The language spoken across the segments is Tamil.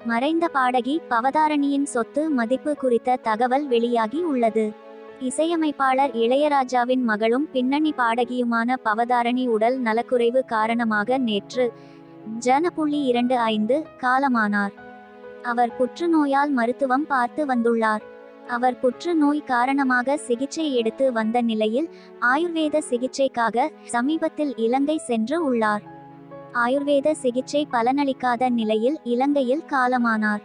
மறைந்த பாடகி பவதாரணியின் சொத்து மதிப்பு குறித்த தகவல் வெளியாகி உள்ளது. இசையமைப்பாளர் இளையராஜாவின் மகளும் பின்னணி பாடகியுமான பவதாரணி உடல் நலக்குறைவு காரணமாக நேற்று ஜன.25 காலமானார். அவர் புற்றுநோயால் மருத்துவம் பார்த்து வந்துள்ளார். அவர் புற்றுநோய் காரணமாக சிகிச்சை எடுத்து வந்த நிலையில் ஆயுர்வேத சிகிச்சைக்காக சமீபத்தில் இலங்கை சென்று உள்ளார். ஆயுர்வேத சிகிச்சை பலனளிக்காத நிலையில் இலங்கையில் காலமானார்.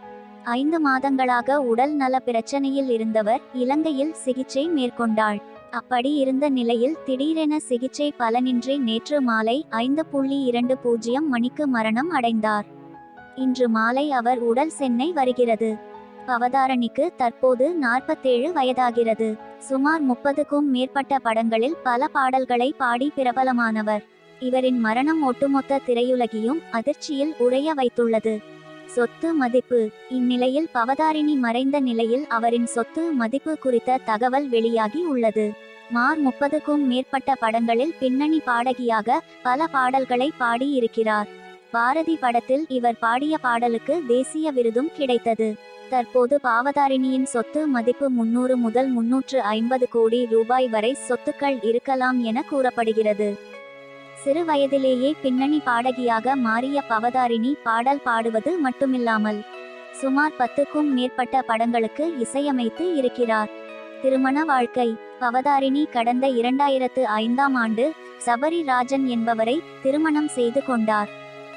5 மாதங்களாக உடல் நல பிரச்சனையில் இருந்தவர் இலங்கையில் சிகிச்சை மேற்கொண்டாள். அப்படி இருந்த நிலையில் திடீரென சிகிச்சை பலனின்றி நேற்று மாலை 5:20 மணிக்கு மரணம் அடைந்தார். இன்று மாலை அவர் உடல் சென்னை வருகிறது. பவதாரணிக்கு தற்போது 47 வயதாகிறது. சுமார் 30க்கும் மேற்பட்ட படங்களில் பல பாடல்களை பாடி பிரபலமானவர். இவரின் மரணம் ஒட்டுமொத்த திரையுலகையும் அதிர்ச்சியில் உறைய வைத்துள்ளது. சொத்து மதிப்பு. இந்நிலையில் பவதாரிணி மறைந்த நிலையில் அவரின் சொத்து மதிப்பு குறித்த தகவல் வெளியாகி உள்ளது. 30க்கும் மேற்பட்ட படங்களில் பின்னணி பாடகியாக பல பாடல்களை பாடி இருக்கிறார். பாரதி படத்தில் இவர் பாடிய பாடலுக்கு தேசிய விருதும் கிடைத்தது. தற்போது பவதாரிணியின் சொத்து மதிப்பு 300 முதல் 350 கோடி ரூபாய் வரை சொத்துக்கள் இருக்கலாம் என கூறப்படுகிறது. சிறு வயதிலேயே பின்னணி பாடகியாக மாறிய பவதாரிணி பாடல் பாடுவது மட்டுமில்லாமல் சுமார் 10க்கும் மேற்பட்ட படங்களுக்கு இசையமைத்து இருக்கிறார். திருமண வாழ்க்கை. பவதாரிணி கடந்த 2005ஆம் ஆண்டு சபரி ராஜன் என்பவரை திருமணம் செய்து கொண்டார்.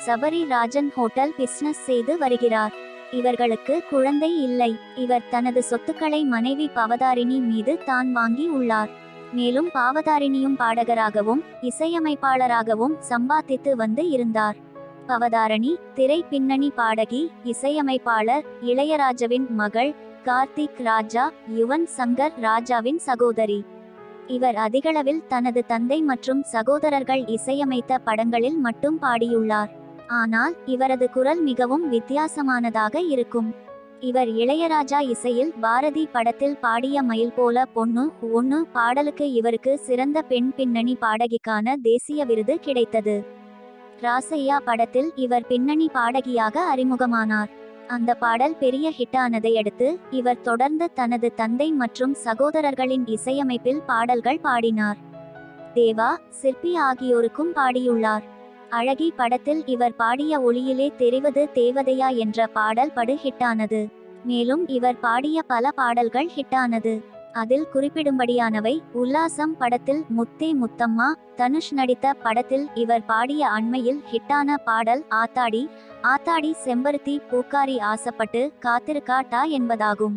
சபரி ராஜன் ஹோட்டல் பிசினஸ் செய்து வருகிறார். இவர்களுக்கு குழந்தை இல்லை. இவர் தனது சொத்துக்களை மனைவி பவதாரிணி மீது தான் வாங்கி உள்ளார். மேலும் பவதாரிணியும் பாடகராகவும் இசையமைப்பாளராகவும் சம்பாதித்து வந்து இருந்தார். பவதாரணி திரை பின்னணி பாடகி, இசையமைப்பாளர், இளையராஜாவின் மகள், கார்த்திக் ராஜா, யுவன் சங்கர் ராஜாவின் சகோதரி. இவர் அதிகளவில் தனது தந்தை மற்றும் சகோதரர்கள் இசையமைத்த படங்களில் மட்டும் பாடியுள்ளார். ஆனால் இவரது குரல் மிகவும் வித்தியாசமானதாக இருக்கும். இவர் இளையராஜா இசையில் பாரதி படத்தில் பாடிய மயில் போல பொண்ணு ஒண்ணு பாடலுக்கு இவருக்கு சிறந்த பெண் பின்னணி பாடகிக்கான தேசிய விருது கிடைத்தது. ராசையா படத்தில் இவர் பின்னணி பாடகியாக அறிமுகமானார். அந்த பாடல் பெரிய ஹிட்டானதை அடுத்து இவர் தொடர்ந்து தனது தந்தை மற்றும் சகோதரர்களின் இசையமைப்பில் பாடல்கள் பாடினார். தேவா, சிற்பி ஆகியோருக்கும் பாடியுள்ளார். அழகி படத்தில் இவர் பாடிய ஒளியிலே தெரிவது தேவதையா என்ற பாடல் படு ஹிட்டானது. மேலும் இவர் பாடிய பல பாடல்கள் ஹிட்டானது. அதில் குறிப்பிடும்படியானவை உல்லாசம் படத்தில் முத்தே முத்தம்மா, தனுஷ் நடித்த படத்தில் இவர் பாடிய அண்மையில் ஹிட்டான பாடல் ஆத்தாடி ஆத்தாடி செம்பருத்தி பூக்காரி ஆசைப்பட்டு காத்திருக்காட்டா என்பதாகும்.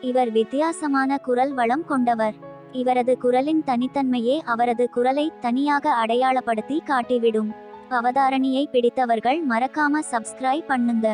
இவர் வித்தியாசமான குரல் வளம் கொண்டவர். இவரது குரலின் தனித்தன்மையே அவரது குரலை தனியாக அடையாளப்படுத்தி காட்டிவிடும். பவதாரணியை பிடித்தவர்கள் மறக்காம சப்ஸ்கிரைப் பண்ணுங்க.